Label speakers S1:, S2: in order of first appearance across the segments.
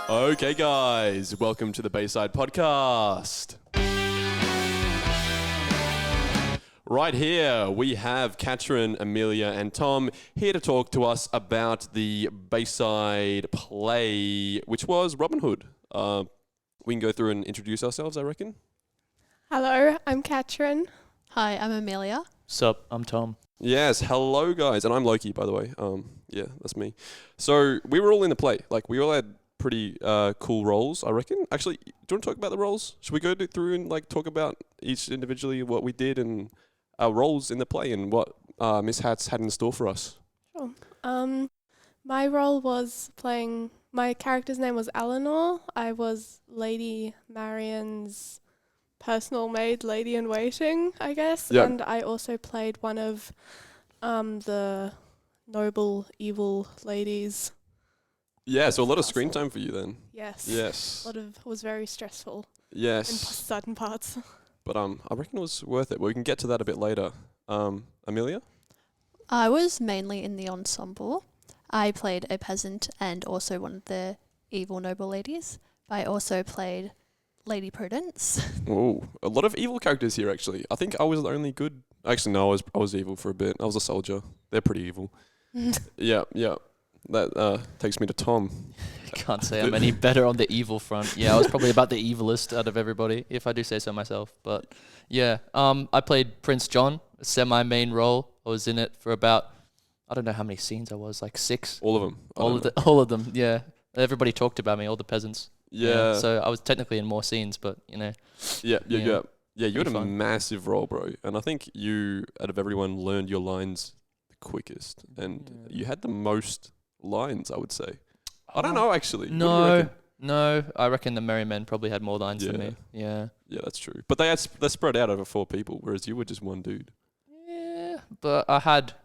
S1: Okay, guys, welcome to the Bayside podcast. Right here, we have Katrin, Amelia, and Tom here to talk to us about the Bayside play, which was Robin Hood. We can go through and introduce ourselves, I reckon.
S2: Hello, I'm Katrin.
S3: Hi, I'm Amelia.
S4: Sup, I'm Tom.
S1: Yes, hello, guys, and I'm Loki, by the way. Yeah, that's me. So we were all in the play. Like, we all had pretty cool roles, I reckon. Actually, do you want to talk about the roles? Should we go through and like talk about each individually what we did and our roles in the play and what Miss Hats had in store for us?
S2: Sure. My role was playing. My character's name was Eleanor. I was Lady Marion's personal maid, lady in waiting, I guess.
S1: Yep.
S2: And I also played one of the noble evil ladies.
S1: Yeah, so a lot of screen time for you then.
S2: Yes.
S1: Yes.
S2: It was very stressful in
S1: Yes.
S2: certain parts.
S1: But I reckon it was worth it. We can get to that a bit later. Amelia?
S3: I was mainly in the ensemble. I played a peasant and also one of the evil noble ladies. I also played Lady Prudence.
S1: Oh, a lot of evil characters here actually. I think I was the only good. Actually, no, I was evil for a bit. I was a soldier. They're pretty evil. Yeah. That takes me to Tom.
S4: Can't say I'm any better on the evil front. Yeah, I was probably about the evilest out of everybody, if I do say so myself. But yeah, I played Prince John, a semi-main role. I was in it for about, I don't know how many scenes I was, like 6.
S1: All of them.
S4: All of them, yeah. Everybody talked about me, all the peasants.
S1: Yeah.
S4: So I was technically in more scenes, but you know.
S1: Yeah, you had a
S4: fun.
S1: massive role, bro. And I think you, out of everyone, learned your lines the quickest. And you had the most lines, I would say. I don't know, actually. What do you reckon?
S4: No, I reckon the Merry Men probably had more lines than
S1: Yeah.
S4: me. Yeah.
S1: Yeah, that's true. But they're spread out over 4 people, whereas you were just one dude.
S4: Yeah, but I had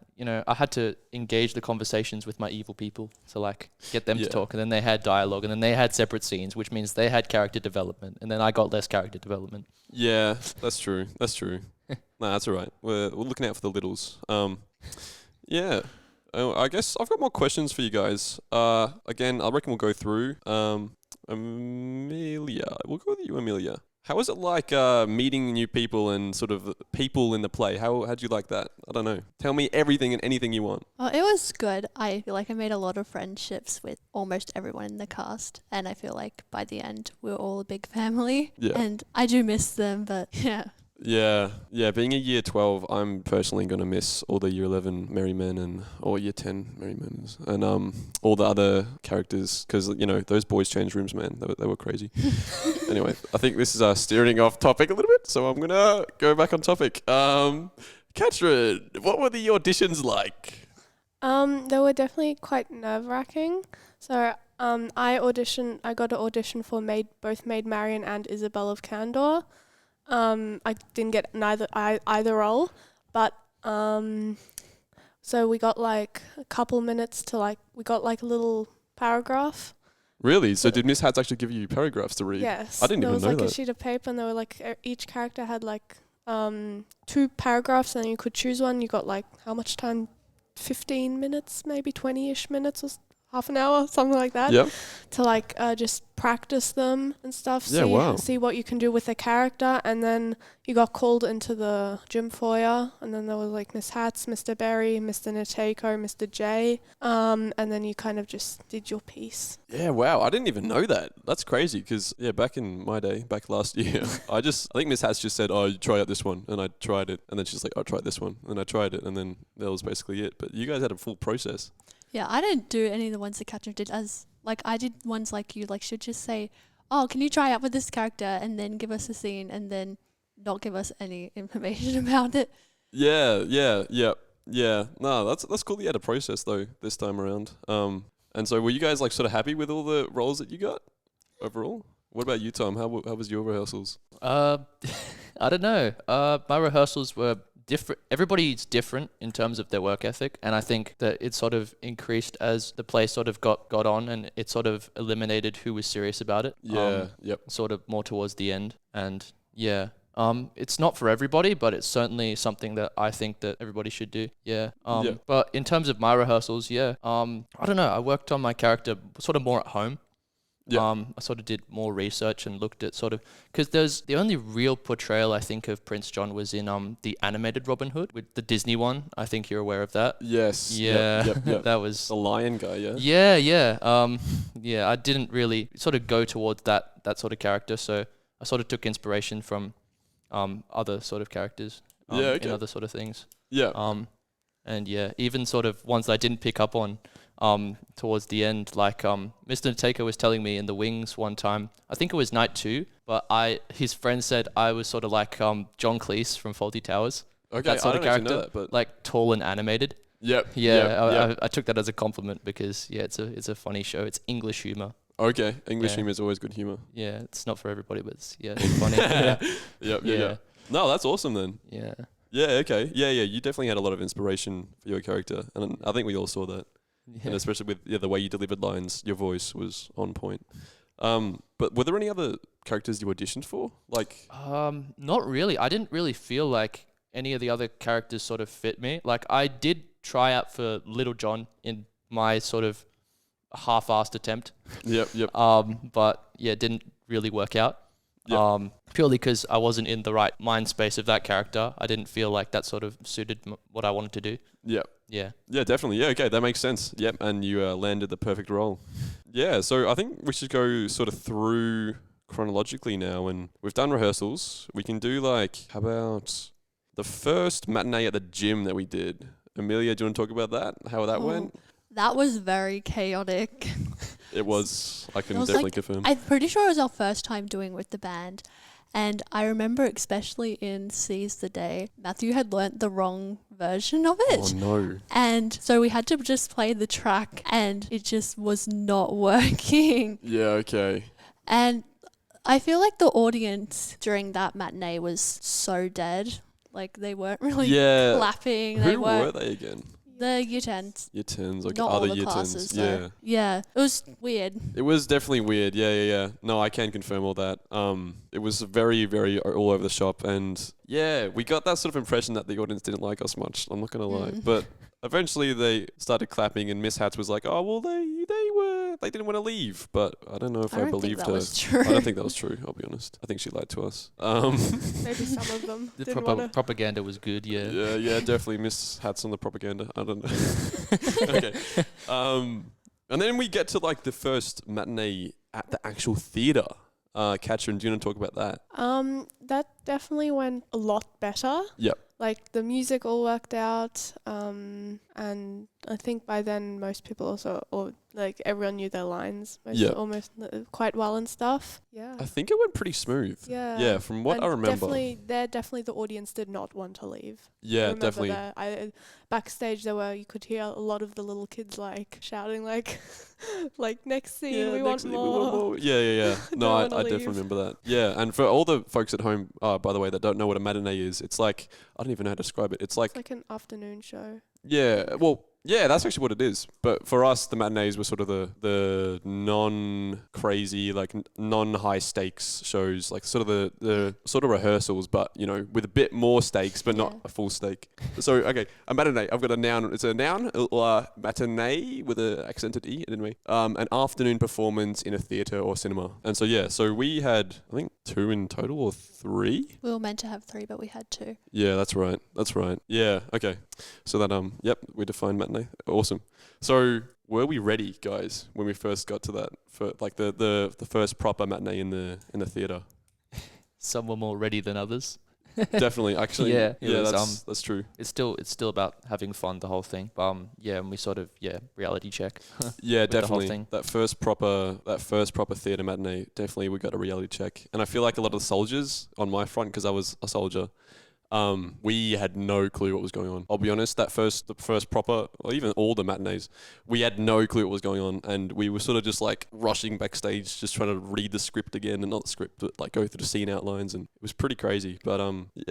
S4: to engage the conversations with my evil people to like get them to talk, and then they had dialogue, and then they had separate scenes, which means they had character development, and then I got less character development.
S1: Yeah, that's true. That's true. No, that's all right. We're looking out for the littles. Yeah. I guess I've got more questions for you guys. Again, I reckon we'll go through. Amelia, we'll go with you, Amelia. How was it like meeting new people and sort of people in the play? How'd you like that? I don't know. Tell me everything and anything you want.
S3: Well, it was good. I feel like I made a lot of friendships with almost everyone in the cast. And I feel like by the end, we were all a big family.
S1: Yeah.
S3: And I do miss them, but yeah.
S1: Yeah. Being a year 12, I'm personally going to miss all the year 11 Merry Men or year 10 Merry Men and all the other characters because, you know, those boys change rooms, man. They were crazy. Anyway, I think this is steering off topic a little bit, so I'm going to go back on topic. Katrin, what were the auditions like?
S2: They were definitely quite nerve-wracking. So I got to audition for both Maid Marian and Isabel of Candor. I didn't get either role, but so we got like a couple minutes to we got like a little paragraph.
S1: Really? So did Miss Hats actually give you paragraphs to read?
S2: Yes.
S1: I didn't even know that.
S2: There was like a sheet of paper, and they were like each character had like 2 paragraphs, and you could choose one. You got like how much time? 15 minutes, maybe 20-ish minutes or half an hour, something like that.
S1: Yep.
S2: To just practice them and stuff.
S1: Yeah, wow.
S2: See what you can do with the character, and then you got called into the gym foyer, and then there was like Miss Hats, Mr. Berry, Mr. Nateko, Mr. J, and then you kind of just did your piece.
S1: Yeah, wow. I didn't even know that. That's crazy because, back in my day, back last year, I think Miss Hats just said, oh, you try out this one. And I tried it. And then she's like, oh, try this one. And I tried it. And then that was basically it. But you guys had a full process.
S3: Yeah, I didn't do any of the ones that Katrin did I did ones like you, like she'd just say, oh, can you try out with this character and then give us a scene and then not give us any information about it.
S1: Yeah. No, that's cool that you had a process though this time around. And so were you guys like sort of happy with all the roles that you got overall? What about you, Tom? How was your rehearsals?
S4: I don't know. My rehearsals were different. Everybody's different in terms of their work ethic, and I think that it sort of increased as the play sort of got on, and it sort of eliminated who was serious about it. Sort of more towards the end, and yeah. It's not for everybody, but it's certainly something that I think that everybody should do. But in terms of my rehearsals, I don't know. I worked on my character sort of more at home.
S1: Yeah.
S4: I sort of did more research and looked at sort of, because there's the only real portrayal I think of Prince John was in the animated Robin Hood with the Disney one. I think you're aware of that.
S1: Yes.
S4: Yeah,
S1: Yep.
S4: that was
S1: The lion guy, yeah?
S4: yeah. I didn't really sort of go towards that sort of character, so I sort of took inspiration from other sort of characters in other sort of things.
S1: Yeah.
S4: And yeah, even sort of ones that I didn't pick up on towards the end, like Mr. Taker was telling me in the Wings one time, I think it was night 2, but his friend said I was sort of like John Cleese from Fawlty Towers.
S1: Okay,
S4: That sort
S1: I
S4: of
S1: don't actually
S4: character,
S1: know that, but
S4: like tall and animated.
S1: Yep.
S4: Yeah, I took that as a compliment because it's a funny show. It's English humor.
S1: Okay, English
S4: Yeah.
S1: humor is always good humor.
S4: Yeah, it's not for everybody, but it's funny.
S1: Yeah. No, that's awesome then.
S4: Yeah.
S1: Yeah, okay. Yeah, you definitely had a lot of inspiration for your character, and I think we all saw that. And especially with the way you delivered lines, your voice was on point. But were there any other characters you auditioned for? Like,
S4: Not really. I didn't really feel like any of the other characters sort of fit me. Like I did try out for Little John in my sort of half-assed attempt.
S1: yep.
S4: But yeah, it didn't really work out.
S1: Yep.
S4: Purely because I wasn't in the right mind space of that character. I didn't feel like that sort of suited what I wanted to do.
S1: Yep.
S4: Yeah.
S1: Yeah, definitely. Yeah, okay, that makes sense. Yep, and you landed the perfect role. Yeah, so I think we should go sort of through chronologically now, and we've done rehearsals. We can do how about the first matinee at the gym that we did? Amelia, do you want to talk about that? How that went?
S3: That was very chaotic.
S1: It was. I can
S3: It was
S1: definitely confirm.
S3: I'm pretty sure it was our first time doing with the band. And I remember especially in Seize the Day, Matthew had learnt the wrong version of it.
S1: Oh no.
S3: And so we had to just play the track and it just was not working.
S1: Yeah, okay.
S3: And I feel like the audience during that matinee was so dead. Like they weren't really clapping.
S1: Who were they again?
S3: The year 10s.
S1: Year 10s, like
S3: Not
S1: other
S3: all the
S1: year
S3: classes,
S1: 10s.
S3: though. Yeah, it was weird.
S1: It was definitely weird. Yeah. No, I can confirm all that. It was very, very all over the shop, and yeah, we got that sort of impression that the audience didn't like us much. I'm not gonna lie, but eventually they started clapping, and Miss Hats was like, "Oh well, they didn't want to leave." But I don't know if I believed her.
S3: Was true.
S1: I don't think that was true. I'll be honest. I think she lied to us.
S2: Maybe some of them
S4: The
S2: didn't want to.
S4: propaganda was good, yeah.
S1: Yeah, definitely Miss Hats on the propaganda. I don't know. Okay. And then we get to the first matinee at the actual theatre. Katrin, do you want to talk about that?
S2: That definitely went a lot better.
S1: Yep.
S2: Like the music all worked out, and I think by then most people also, or everyone knew their lines, almost quite well and stuff. Yeah.
S1: I think it went pretty smooth.
S2: Yeah.
S1: Yeah, from what I remember.
S2: Definitely the audience did not want to leave.
S1: Yeah, definitely.
S2: Backstage you could hear a lot of the little kids shouting next scene, we want
S1: We
S2: more.
S1: Yeah. No,
S2: Don't
S1: I
S2: wanna
S1: definitely
S2: leave.
S1: remember that. Yeah, and for all the folks at home, by the way, that don't know what a matinee is, it's I don't even know how to describe it. It's
S2: It's like an afternoon show.
S1: yeah, well, yeah, that's actually what it is. But for us, the matinees were sort of the non-crazy, non-high stakes shows, sort of the sort of rehearsals, but with a bit more stakes, but not a full stake. So okay, a matinee. I've got a noun. It's a noun, matinee with an accented e. Anyway, an afternoon performance in a theatre or cinema. And so we had I think 2 in total or 3.
S3: We were meant to have 3, but we had 2.
S1: Yeah, that's right. Yeah, okay. So that we defined matinee. Awesome. So were we ready, guys, when we first got to that for the first proper matinee in the theatre?
S4: Some were more ready than others.
S1: Definitely, actually.
S4: Yeah,
S1: that's true.
S4: It's still about having fun, the whole thing. And we sort of reality check.
S1: Yeah,
S4: with the whole
S1: definitely.
S4: thing.
S1: That first proper theatre matinee, definitely we got a reality check. And I feel like a lot of the soldiers on my front, because I was a soldier, we had no clue what was going on. I'll be honest, the first proper, or even all the matinees, we had no clue what was going on, and we were sort of just rushing backstage, just trying to read the script again, and not the script, but go through the scene outlines, and it was pretty crazy. But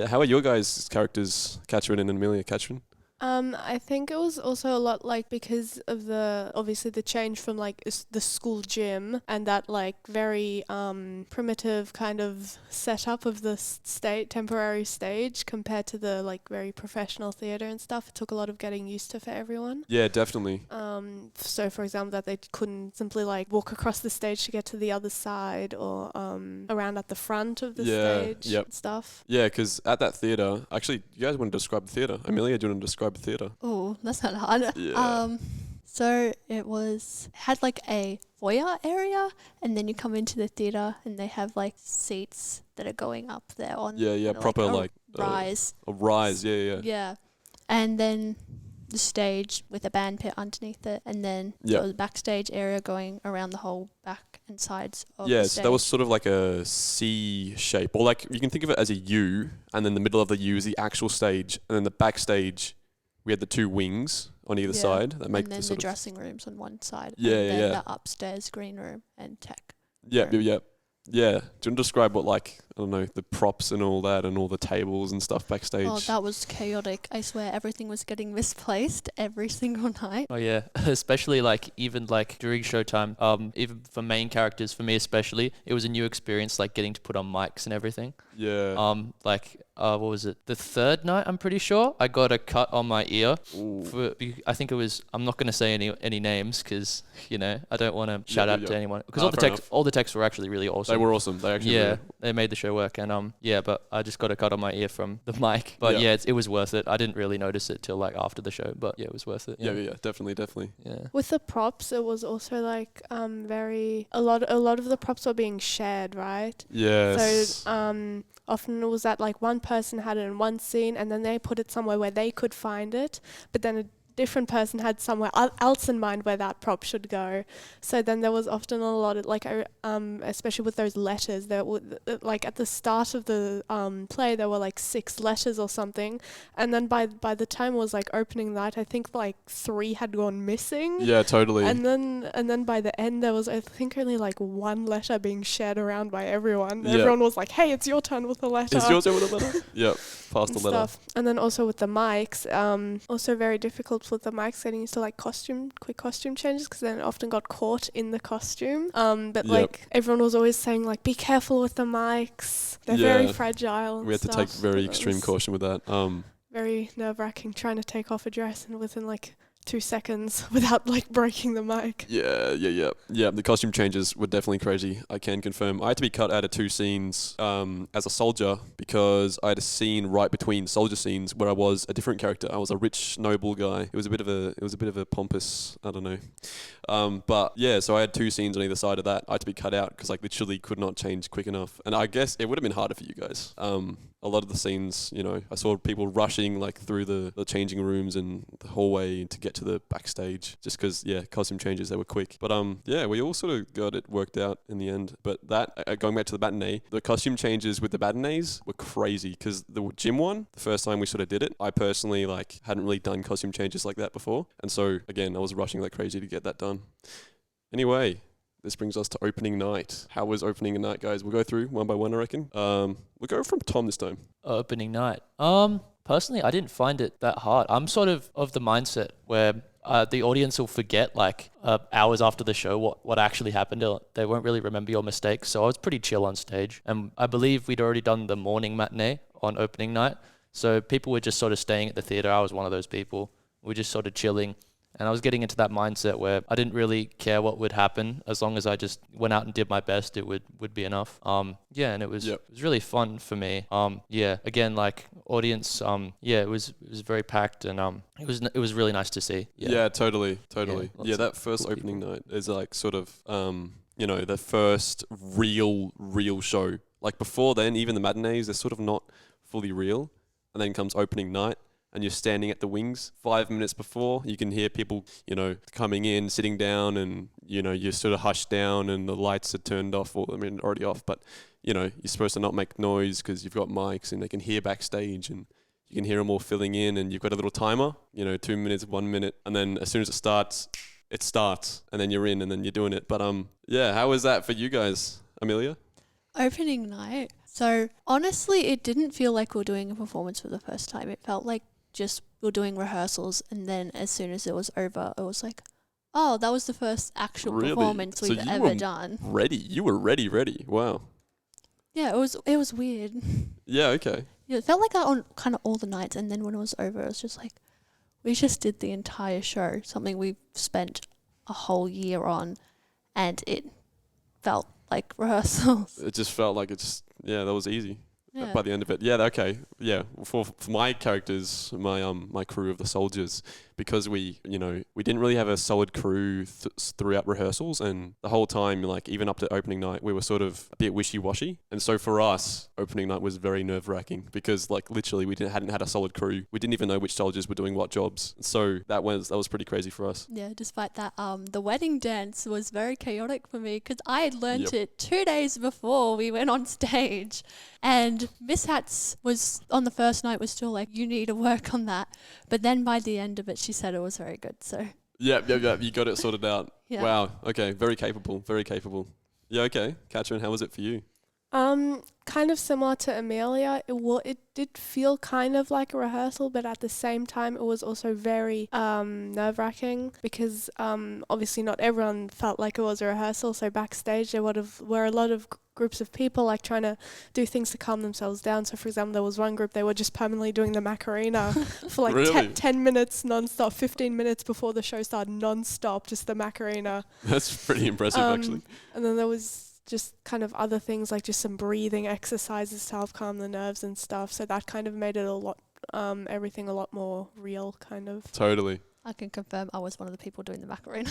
S1: how are your guys' characters, Katrin and Amelia? Katrin?
S2: I think it was also a lot like because of obviously the change from like the school gym and that like very primitive kind of setup of the temporary stage compared to the like very professional theatre and stuff. It took a lot of getting used to for everyone.
S1: Yeah, definitely.
S2: So for example, that they couldn't simply like walk across the stage to get to the other side or around at the front of the stage and stuff.
S1: Yeah, because at that theatre, actually, you guys want to describe the theatre? Amelia, do you want to describe the theatre?
S3: Oh, that's not hard.
S1: Yeah.
S3: So it had like a foyer area, and then you come into the theatre, and they have like seats that are going up there on
S1: proper like
S3: rise.
S1: A rise, yeah.
S3: Yeah, and then the stage with a band pit underneath it, and then the backstage area going around the whole back and sides of the stage.
S1: So that was sort of like a C shape, or like you can think of it as a U, and then the middle of the U is the actual stage, and then the backstage we had the two wings on either side that make
S3: and then
S1: the
S3: dressing rooms on one side,
S1: and
S3: then the upstairs green room and tech.
S1: Yeah. Do you want to describe what, like, I don't know, the props and all that and all the tables and stuff backstage?
S3: Oh, that was chaotic. I swear everything was getting misplaced every single night.
S4: Oh yeah, especially like even like during showtime, even for main characters, for me especially, it was a new experience, like getting to put on mics and everything.
S1: Yeah.
S4: What was it? The third night, I'm pretty sure, I got a cut on my ear. I think it was, I'm not going to say any names because, you know, I don't want to shout out to anyone. Because all the texts were actually really awesome.
S1: They were awesome. They actually
S4: they made the show work. And but I just got a cut on my ear from the mic. But it was worth it. I didn't really notice it till like after the show, but yeah, it was worth it.
S1: Yeah, definitely.
S4: Yeah.
S2: With the props, it was also like a lot of the props were being shared, right?
S1: Yes.
S2: So often it was that like one person had it in one scene and then they put it somewhere where they could find it, but then a different person had somewhere else in mind where that prop should go. So then there was often a lot of like especially with those letters, there were like at the start of the play there were like 6 letters or something, and then by the time it was like opening night, I think like 3 had gone missing.
S1: Yeah, totally.
S2: And then by the end there was, I think, only like 1 letter being shared around by everyone.
S1: Yep.
S2: Everyone was like, "Hey, it's your turn with the letter."
S1: It's your turn with the letter. Yep. Pass the letter.
S2: Stuff. And then also with the mics, also very difficult with the mics getting used to like quick costume changes, because then it often got caught in the costume. But like everyone was always saying like, be careful with the mics. They're very fragile. And
S1: we had to take very extreme caution with that.
S2: Very nerve-wracking trying to take off a dress and within like 2 seconds without like breaking the mic.
S1: Yeah. The costume changes were definitely crazy. I can confirm. I had to be cut out of 2 scenes as a soldier because I had a scene right between soldier scenes where I was a different character. I was a rich noble guy. It was a bit of a pompous, I don't know. But yeah, so I had 2 scenes on either side of that. I had to be cut out because like literally could not change quick enough. And I guess it would have been harder for you guys. A lot of the scenes, you know, I saw people rushing like through the changing rooms and the hallway to get to the backstage just because, costume changes, they were quick. But we all sort of got it worked out in the end. But that, going back to the matinee, the costume changes with the matinees were crazy because the gym one, the first time we sort of did it, I personally like hadn't really done costume changes like that before. And so again, I was rushing like crazy to get that done. Anyway, this brings us to opening night. How was opening night, guys? We'll go through one by one, I reckon. We'll go from Tom this time.
S4: Opening night. Personally, I didn't find it that hard. I'm sort of the mindset where the audience will forget like hours after the show what actually happened. They won't really remember your mistakes. So I was pretty chill on stage. And I believe we'd already done the morning matinee on opening night. So people were just sort of staying at the theatre. I was one of those people. We're just sort of chilling. And I was getting into that mindset where I didn't really care what would happen as long as I just went out and did my best. It would be enough. And it was really fun for me. Again, like audience. It was very packed, and it was really nice to see.
S1: Yeah, totally. Yeah, that first
S4: cool
S1: opening
S4: people.
S1: night is like sort of the first real show. Like before then, even the matinees, they're sort of not fully real, and then comes opening night. And you're standing at the wings 5 minutes before. You can hear people, coming in, sitting down, and, you're sort of hushed down and the lights are turned off, already off. But, you're supposed to not make noise because you've got mics and they can hear backstage and you can hear them all filling in, and you've got a little timer, 2 minutes, 1 minute. And then as soon as it starts, and then you're in and then you're doing it. But, how was that for you guys, Amelia?
S3: Opening night. So honestly, it didn't feel like we were doing a performance for the first time. It felt like just we were doing rehearsals, and then as soon as it was over, it was like, oh, that was the first actual
S1: Really?
S3: performance
S1: So
S3: we've
S1: you
S3: ever
S1: were
S3: done.
S1: Ready. You were ready. Wow.
S3: Yeah, it was weird.
S1: Yeah, okay.
S3: Yeah, it felt like that on kind of all the nights, and then when it was over, it was just like, we just did the entire show, something we've spent a whole year on, and it felt like rehearsals.
S1: It just felt like that was easy.
S3: Yeah.
S1: By the end of it. Yeah, okay. Yeah. For my characters, my crew of the soldiers, because we didn't really have a solid crew throughout rehearsals, and the whole time, like even up to opening night, we were sort of a bit wishy-washy. And so for us, opening night was very nerve-wracking because like literally we hadn't had a solid crew. We didn't even know which soldiers were doing what jobs. So that was pretty crazy for us.
S3: Yeah, despite that, the wedding dance was very chaotic for me because I had learnt
S1: Yep.
S3: it 2 days before we went on stage. And Miss Hats was, on the first night, was still like, you need to work on that. But then by the end of it, she said it was very good. So
S1: Yeah. You got it sorted out.
S3: yeah.
S1: Wow. Okay. Very capable. Yeah, okay. Katrin, how was it for you?
S2: Kind of similar to Amelia. It did feel kind of like a rehearsal, but at the same time, it was also very nerve-wracking because obviously not everyone felt like it was a rehearsal. So backstage, there were a lot of groups of people like trying to do things to calm themselves down. So for example, there was one group, they were just permanently doing the Macarena for like
S1: Really?
S2: 10 minutes non-stop, 15 minutes before the show started non-stop, just the Macarena.
S1: That's pretty impressive, actually.
S2: And then there was just kind of other things like just some breathing exercises to help calm the nerves and stuff. So that kind of made it everything a lot more real, kind of.
S1: Totally.
S3: I can confirm I was one of the people doing the Macarena.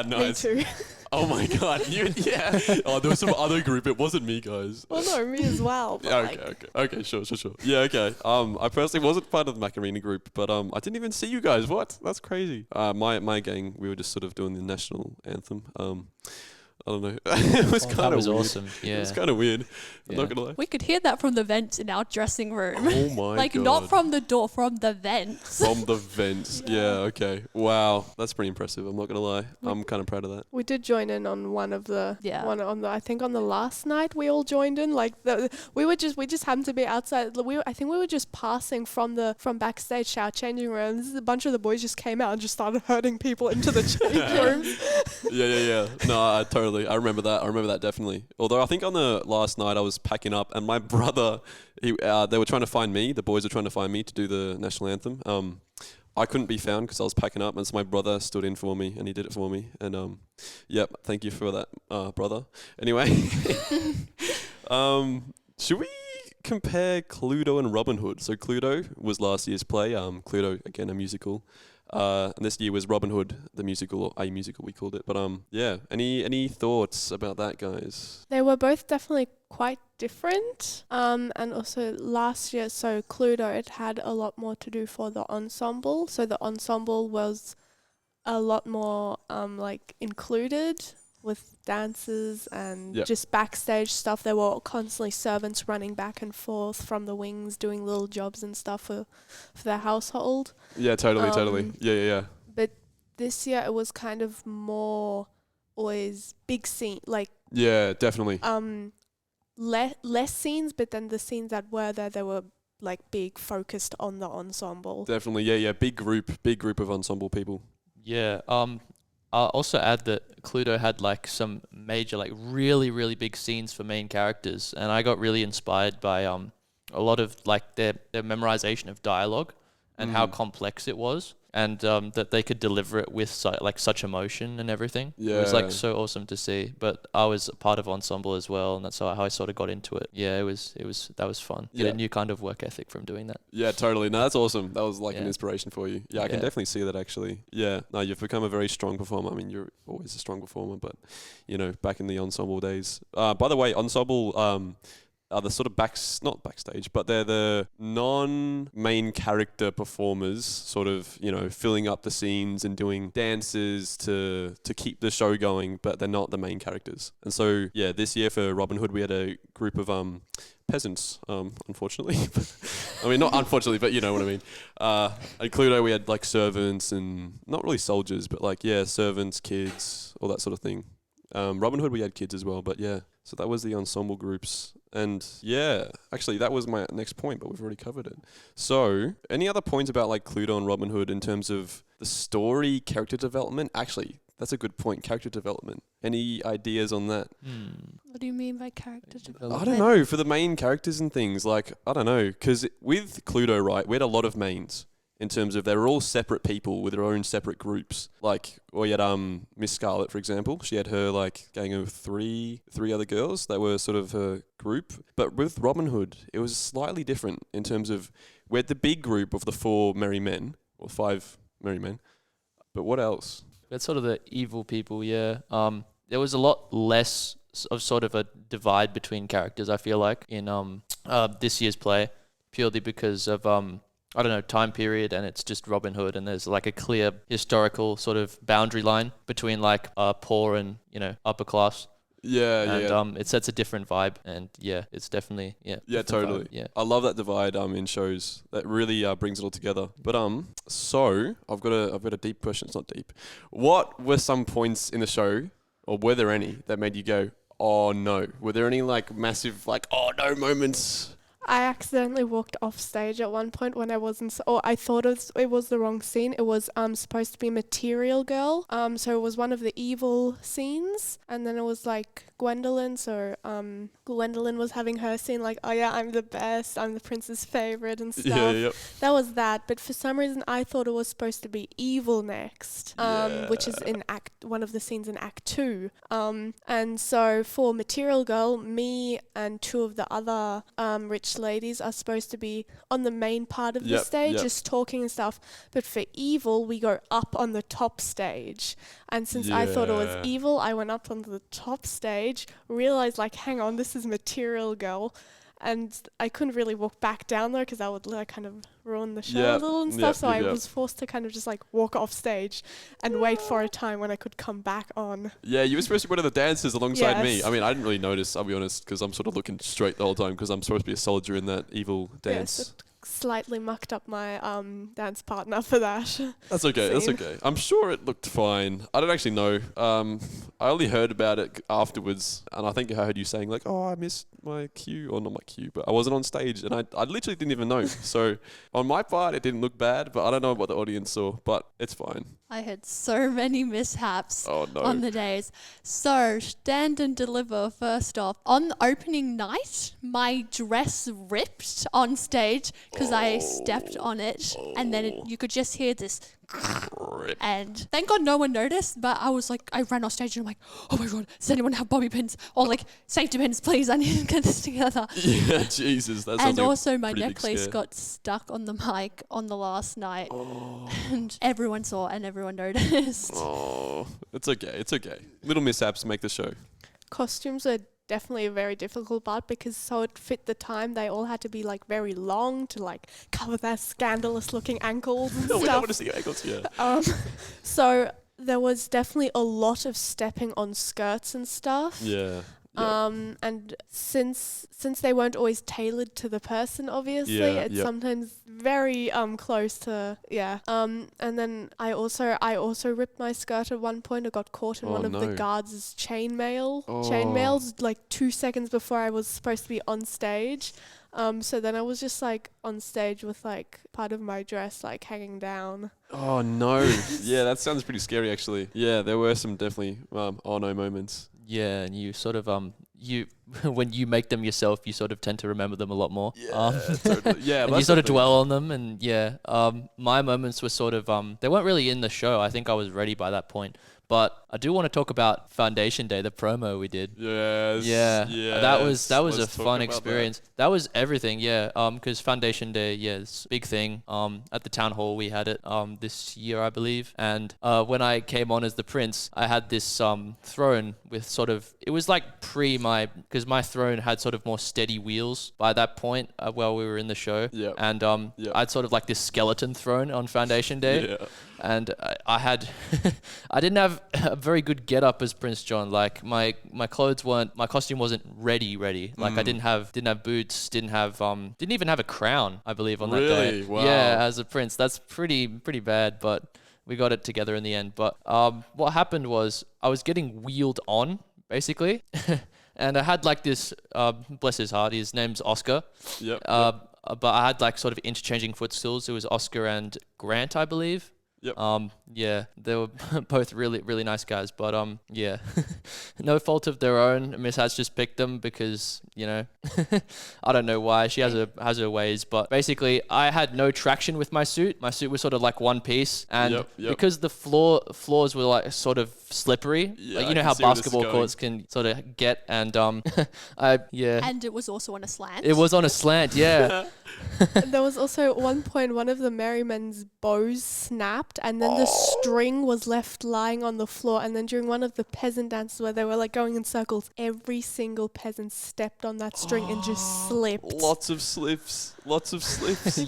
S1: Nice.
S2: Me too.
S1: Oh my god. Yeah. Oh, there was some other group. It wasn't me, guys.
S2: Well, no, me as well. But
S1: Okay. Sure. Yeah. Okay. I personally wasn't part of the Macarena group, but I didn't even see you guys. What? That's crazy. My gang, we were just sort of doing the national anthem. I don't know. It was kind of
S4: That was
S1: weird.
S4: awesome. Yeah.
S1: It was kind of weird. I'm
S4: Yeah.
S1: not gonna lie.
S3: We could hear that from the vents in our dressing room.
S1: Oh my
S3: like,
S1: god.
S3: not from the door, from the vents.
S1: From the vents. Yeah. Okay. Wow. That's pretty impressive. I'm not gonna lie. I'm kind of proud of that.
S2: we did join in on one of the
S3: Yeah.
S2: I think on the last night we all joined in. Like we just happened to be outside. I think we were just passing from backstage to our changing rooms. A bunch of the boys just came out and just started herding people into the change rooms.
S1: Yeah. No, I remember that definitely. Although I think on the last night I was packing up and my brother, they were trying to find me. The boys were trying to find me to do the national anthem. I couldn't be found because I was packing up, and so my brother stood in for me and he did it for me. And yep, thank you for that, brother. Anyway, should we compare Cluedo and Robin Hood? So Cluedo was last year's play. Cluedo, again, a musical. And this year was Robin Hood, the musical, or a musical we called it. But yeah, any thoughts about that, guys?
S2: They were both definitely quite different. And also last year, so Cluedo, it had a lot more to do for the ensemble. So the ensemble was a lot more like included with dances and
S1: Yep.
S2: just backstage stuff. There were constantly servants running back and forth from the wings doing little jobs and stuff for their household.
S1: Yeah, totally. Yeah.
S2: But this year it was kind of more always big scene, like
S1: Yeah, definitely.
S2: less scenes, but then the scenes that were there, they were like big, focused on the ensemble.
S1: Definitely, yeah. Big group of ensemble people.
S4: Yeah. I'll also add that Cluedo had like some major, like really, really big scenes for main characters, and I got really inspired by a lot of like their memorization of dialogue and how complex it was, and that they could deliver it with such emotion and everything. It was like
S1: Yeah.
S4: so awesome to see. But I was a part of ensemble as well, and that's how I sort of got into it. Yeah, that was fun. Get
S1: Yeah.
S4: a new kind of work ethic from doing that.
S1: Yeah, totally. No, that's awesome. That was like an
S4: Yeah.
S1: inspiration for you. Yeah, I can
S4: Yeah.
S1: definitely see that actually. Yeah, no, you've become a very strong performer. I mean, you're always a strong performer, but back in the ensemble days. By the way, ensemble are the sort of not backstage, but they're the non-main character performers, sort of, filling up the scenes and doing dances to keep the show going, but they're not the main characters. And so, yeah, this year for Robin Hood, we had a group of peasants, unfortunately. I mean, not unfortunately, but you know what I mean. At Cluedo, we had like servants and not really soldiers, but like, yeah, servants, kids, all that sort of thing. Robin Hood, we had kids as well, but yeah. So that was the ensemble groups. And yeah, actually, that was my next point, but we've already covered it. So, any other points about like Cluedo and Robin Hood in terms of the story, character development? Actually, that's a good point. Character development. Any ideas on that?
S3: What do you mean by character
S1: I
S3: development?
S1: don't know. For the main characters and things, like, I don't know. Because with Cluedo, right, we had a lot of mains in terms of they were all separate people with their own separate groups. Like, we had Miss Scarlet, for example. She had her, like, gang of three other girls that were sort of her group. But with Robin Hood, it was slightly different in terms of we had the big group of the 4 merry men, or 5 merry men. But what else?
S4: That's sort of the evil people, yeah. There was a lot less of sort of a divide between characters, I feel like, in this year's play, purely because of I don't know, time period, and it's just Robin Hood, and there's like a clear historical sort of boundary line between like poor and, you know, upper class.
S1: Yeah,
S4: And it sets a different vibe, and yeah, it's definitely
S1: Yeah,
S4: different
S1: totally.
S4: vibe, yeah.
S1: I love that divide in shows. That really brings it all together. But so I've got a deep question. It's not deep. What were some points in the show, or were there any that made you go, "Oh no"? Were there any like massive like "oh no" moments?
S2: I accidentally walked off stage at one point when I wasn't, or I thought it was the wrong scene. It was supposed to be Material Girl. So it was one of the evil scenes, and then it was like Gwendolyn. So Gwendolyn was having her scene, like, oh yeah, I'm the best, I'm the prince's favorite and stuff.
S1: Yeah.
S2: That was that. But for some reason, I thought it was supposed to be evil next, which is in one of the scenes in Act 2. And so for Material Girl, me and 2 of the other rich ladies are supposed to be on the main part of the stage, just talking and stuff. But for evil, we go up on the top stage. And since I thought it was evil, I went up onto the top stage, realized like, hang on, this is Material Girl. And I couldn't really walk back down there because that would like kind of ruin the show a little and stuff. So I was forced to kind of just like walk off stage and wait for a time when I could come back on.
S1: Yeah, you were supposed to be one of the dancers alongside me.
S2: Yes.
S1: I mean, I didn't really notice, I'll be honest, because I'm sort of looking straight the whole time because I'm supposed to be a soldier in that evil dance.
S2: Yes, it slightly mucked up my dance partner for that.
S1: That's okay. That's
S2: scene.
S1: okay. I'm sure it looked fine. I don't actually know. I only heard about it afterwards, and I think I heard you saying like, "Oh, I missed my cue," or not my cue, but I wasn't on stage, and I literally didn't even know. So on my part, it didn't look bad, but I don't know what the audience saw, but it's fine.
S3: I had so many mishaps
S1: Oh no.
S3: on the days. So, stand and deliver first off. On the opening night, my dress ripped on stage because I stepped on it. And then you could just hear this. And thank God no one noticed, but I was like, I ran off stage and I'm like, oh my God, does anyone have bobby pins? Or like, safety pins, please, I need to get this together.
S1: Yeah, Jesus. That sounds
S3: And
S1: like
S3: also
S1: a
S3: my
S1: pretty big
S3: necklace
S1: scare.
S3: got stuck on the mic on the last night. And everyone saw and everyone noticed.
S1: Oh, it's okay. It's okay. Little mishaps make the show.
S2: Costumes are definitely a very difficult part because so it fit the time, they all had to be like very long to like cover their scandalous looking ankles and
S1: No, we don't
S2: stuff.
S1: want to see your ankles. Yeah.
S2: So there was definitely a lot of stepping on skirts and stuff.
S1: Yeah.
S2: And since they weren't always tailored to the person, obviously, it's sometimes very close to And then I also ripped my skirt at one point. I got caught in one of the guards' chainmails like 2 seconds before I was supposed to be on stage. So then I was just like on stage with like part of my dress like hanging down.
S1: Oh no. Yeah, that sounds pretty scary actually. Yeah, there were some definitely oh no moments.
S4: Yeah, and you sort of you when you make them yourself, you sort of tend to remember them a lot more.
S1: Yeah, totally. Yeah,
S4: and you sort of dwell on them, and my moments were sort of they weren't really in the show. I think I was ready by that point. But I do want to talk about Foundation Day, the promo we did.
S1: Yes.
S4: Yeah. That was a
S1: Let's talk
S4: fun
S1: about
S4: experience. That was everything. Yeah. Because Foundation Day, it's a big thing. At the town hall we had it this year, I believe. And when I came on as the prince, I had this throne with sort of, it was like because my throne had sort of more steady wheels by that point while we were in the show.
S1: Yeah.
S4: And I'd sort of like this skeleton throne on Foundation Day.
S1: Yeah.
S4: And I had, I didn't have a very good get up as Prince John. Like my costume wasn't ready. Like I didn't have boots, didn't even have a crown, I believe, on that day.
S1: Really? Wow.
S4: Yeah, as a prince. That's pretty bad, but we got it together in the end. But what happened was I was getting wheeled on, basically. And I had like this, bless his heart, his name's Oscar.
S1: Yep.
S4: But I had like sort of interchanging footstools. It was Oscar and Grant, I believe.
S1: Yep.
S4: Yeah, they were both really, really nice guys. But yeah, no fault of their own. Miss Hats just picked them because, you know, I don't know why. She has her ways. But basically, I had no traction with my suit. My suit was sort of like one piece, and because the floors were like sort of slippery, like you know how basketball courts can sort of get, and
S3: And it was also on a slant.
S4: It was on a slant, yeah.
S2: There was also at one point one of the Merrymen's bows snapped, and then the string was left lying on the floor. And then during one of the peasant dances where they were like going in circles, every single peasant stepped on that string and just slipped.
S1: Lots of slips.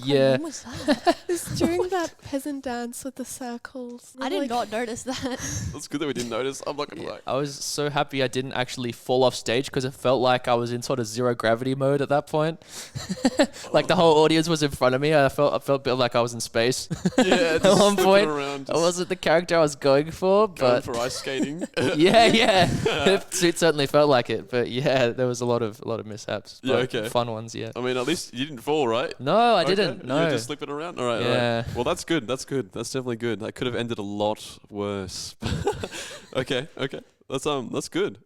S4: Yeah.
S3: When was that?
S2: It's during that peasant dance with the circles.
S3: I did not notice that.
S1: That's good that we didn't notice. I'm not gonna lie.
S4: I was so happy I didn't actually fall off stage because it felt like I was in sort of zero gravity mode at that point. Like the whole audience was in front of me. I felt a bit like I was in space.
S1: Yeah,
S4: At one point,
S1: around,
S4: I wasn't the character I was going for,
S1: going
S4: but
S1: for ice skating.
S4: yeah, it certainly felt like it. But yeah, there was a lot of mishaps.
S1: Yeah,
S4: but
S1: okay.
S4: Fun ones, yeah.
S1: I mean, at least you didn't fall, right?
S4: No, I
S1: Okay.
S4: didn't. No.
S1: You were just slipping around. All right.
S4: Yeah.
S1: All right. Well, that's good. That's definitely good. That could have ended a lot worse. Okay. That's good.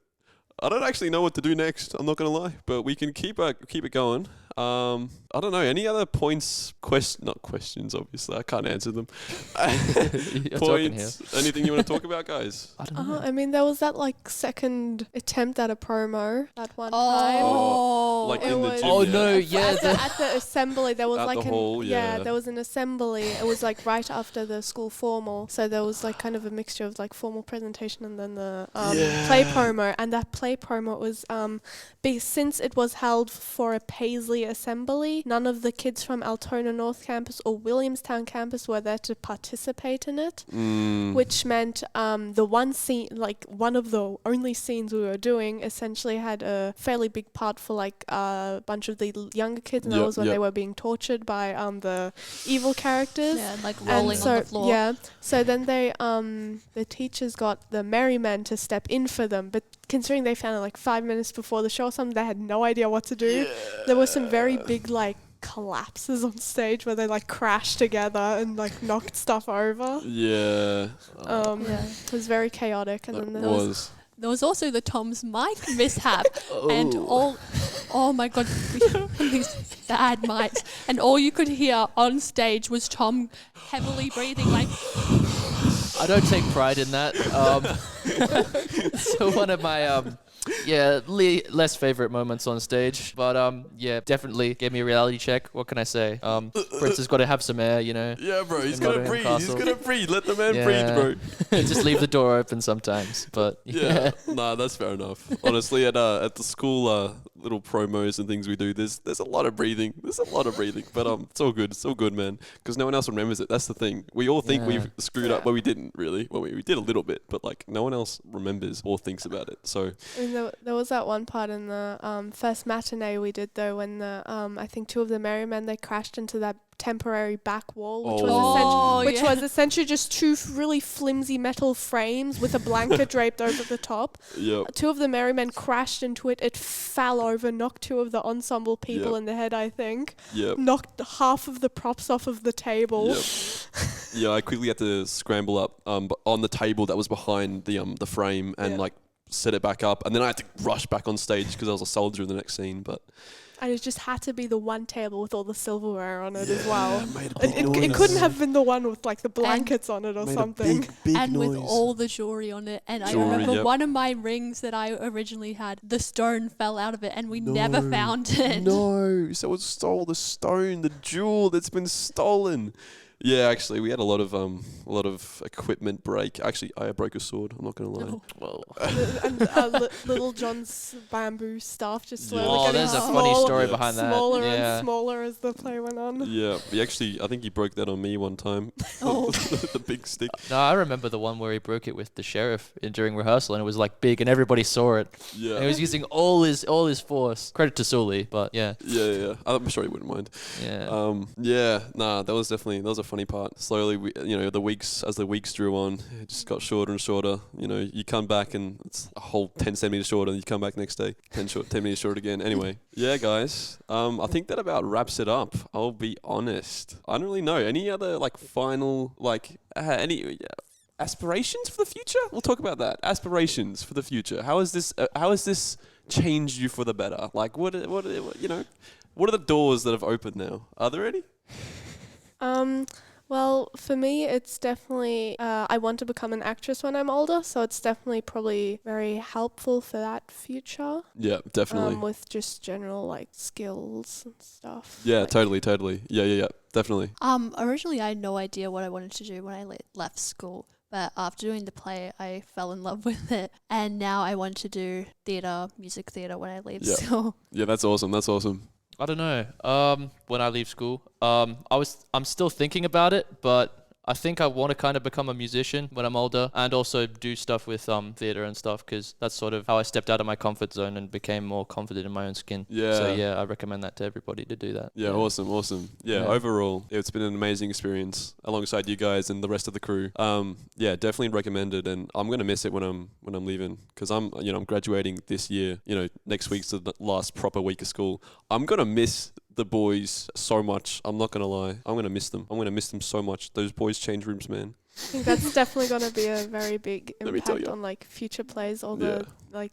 S1: I don't actually know what to do next. I'm not gonna lie, but we can keep it going. I don't know. Any other points? Not questions. Obviously, I can't answer them.
S4: You're talking here.
S1: Points. Anything you want to talk about, guys?
S4: I don't know.
S2: I mean, there was that like second attempt at a promo that one time.
S3: Oh,
S1: Like
S2: It
S1: in the
S2: was-
S1: gym.
S4: Oh,
S1: yeah.
S4: no, yeah.
S2: At the assembly, there was
S1: At
S2: like
S1: the hall, yeah.
S2: there was an assembly. It was like right after the school formal, so there was like kind of a mixture of like formal presentation and then the play promo. And that play promo was since it was held for a Paisley assembly, none of the kids from Altona North Campus or Williamstown Campus were there to participate in it, which meant the one scene, like one of the only scenes we were doing, essentially had a fairly big part for like a bunch of the younger kids, and that was when they were being tortured by the evil characters.
S3: yeah, like rolling on the floor.
S2: Yeah, so then they the teachers got the Merrymen to step in for them, but considering they found it like 5 minutes before the show or something, they had no idea what to do. There were some very big like collapses on stage where they like crashed together and like knocked stuff over.
S1: Yeah.
S2: It was very chaotic, and then there was
S3: There was also the Tom's mic mishap, and oh my god, these bad mics, and all you could hear on stage was Tom heavily breathing, like.
S4: I don't take pride in that. So one of my less favorite moments on stage, but definitely gave me a reality check. What can I say? Prince has got to have some air, you know.
S1: Yeah, bro. He's
S4: in
S1: gonna
S4: Nottingham
S1: breathe.
S4: Castle.
S1: He's gonna breathe. Let the man breathe, bro.
S4: Just leave the door open sometimes, but
S1: Yeah. Nah, that's fair enough. Honestly, at the school little promos and things we do, there's a lot of breathing. But it's all good. It's all good, man. Because no one else remembers it. That's the thing. We all think we've screwed up, but we didn't really. Well, we did a little bit, but like no one else remembers or thinks about it. So
S2: I mean, there was that one part in the first matinee we did though, when the I think two of the Merrymen, they crashed into that temporary back wall, which was essentially just two really flimsy metal frames with a blanket draped over the top.
S1: Yep.
S2: Two of the Merrymen crashed into it. It fell over, knocked two of the ensemble people in the head, I think.
S1: Yep.
S2: Knocked half of the props off of the table.
S1: Yep. Yeah, I quickly had to scramble up on the table that was behind the frame and like set it back up, and then I had to rush back on stage because I was a soldier in the next scene. But
S2: And it just had to be the one table with all the silverware on it as well.
S1: It
S2: It couldn't have been the one with like the blankets on it or something.
S3: And with all the jewelry on it. And I remember one of my rings that I originally had, the stone fell out of it and we never found it.
S1: No, someone stole the stone, the jewel that's been stolen. Yeah, actually, we had a lot of equipment break. Actually, I broke a sword. I'm not gonna lie.
S4: Well.
S2: And Little John's bamboo staff just slowly getting
S4: there's a
S2: smaller,
S4: funny story behind that.
S2: smaller
S4: Yeah.
S2: and smaller as the play went on.
S1: Yeah, I think he broke that on me one time.
S3: Oh.
S1: The big stick.
S4: No, I remember the one where he broke it with the sheriff during rehearsal, and it was like big, and everybody saw it.
S1: Yeah.
S4: And he was using all his force. Credit to Sully, but yeah.
S1: Yeah. I'm sure he wouldn't mind.
S4: Yeah.
S1: That was a funny part. Slowly, as the weeks drew on, it just got shorter and shorter. You come back and it's a whole 10 centimeters shorter, and you come back next day, 10 minutes short again. Anyway, yeah, guys, I think that about wraps it up. I'll be honest. I don't really know. Any other final any aspirations for the future? We'll talk about that. Aspirations for the future. How has this changed you for the better? Like, what are the doors that have opened now? Are there any?
S2: Well, for me, it's definitely, I want to become an actress when I'm older, so it's definitely probably very helpful for that future.
S1: Yeah, definitely.
S2: With just general, skills and stuff.
S1: Yeah, totally. Yeah, definitely.
S3: Originally I had no idea what I wanted to do when I left school. But after doing the play, I fell in love with it. And now I want to do music theatre when I leave school.
S1: Yeah, that's awesome.
S4: I don't know. When I leave school, I'm still thinking about it, but I think I want to kind of become a musician when I'm older, and also do stuff with theatre and stuff, because that's sort of how I stepped out of my comfort zone and became more confident in my own skin.
S1: Yeah.
S4: So yeah, I recommend that to everybody to do that.
S1: Yeah, awesome. Yeah, overall, it's been an amazing experience alongside you guys and the rest of the crew. Yeah, definitely recommend it, and I'm gonna miss it when I'm leaving, because I'm graduating this year. Next week's the last proper week of school. I'm gonna miss the boys so much. I'm not gonna lie. I'm gonna miss them. I'm gonna miss them so much. Those boys change rooms, man.
S2: I think that's definitely going to be a very big impact on future plays, all the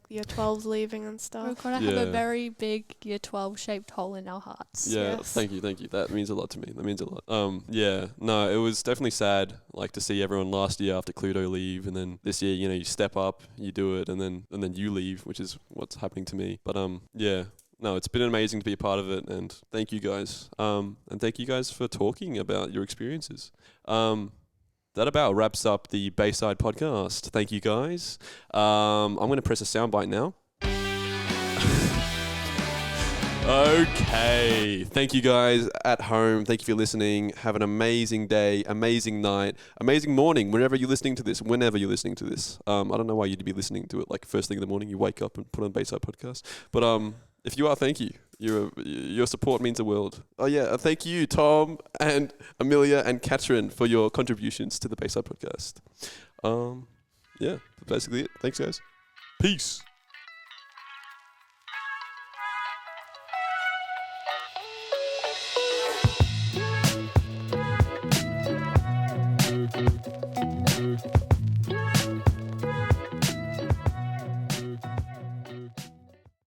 S2: year 12s leaving and stuff.
S3: We're going to have a very big year 12 shaped hole in our hearts.
S1: Yeah, yes. Thank you. That means a lot to me. That means a lot. Yeah, no, it was definitely sad to see everyone last year after Cluedo leave, and then this year, you step up, you do it, and then you leave, which is what's happening to me. But yeah. No, it's been amazing to be a part of it, and thank you guys. And thank you guys for talking about your experiences. That about wraps up the Bayside podcast. Thank you guys. I'm going to press a soundbite now. Okay. Thank you guys at home. Thank you for listening. Have an amazing day, amazing night, amazing morning, whenever you're listening to this. I don't know why you'd be listening to it first thing in the morning. You wake up and put on Bayside podcast. But if you are, thank you. Your support means the world. Oh yeah, thank you, Tom and Amelia and Katrin, for your contributions to the Bayside podcast. Yeah, that's basically it. Thanks, guys. Peace.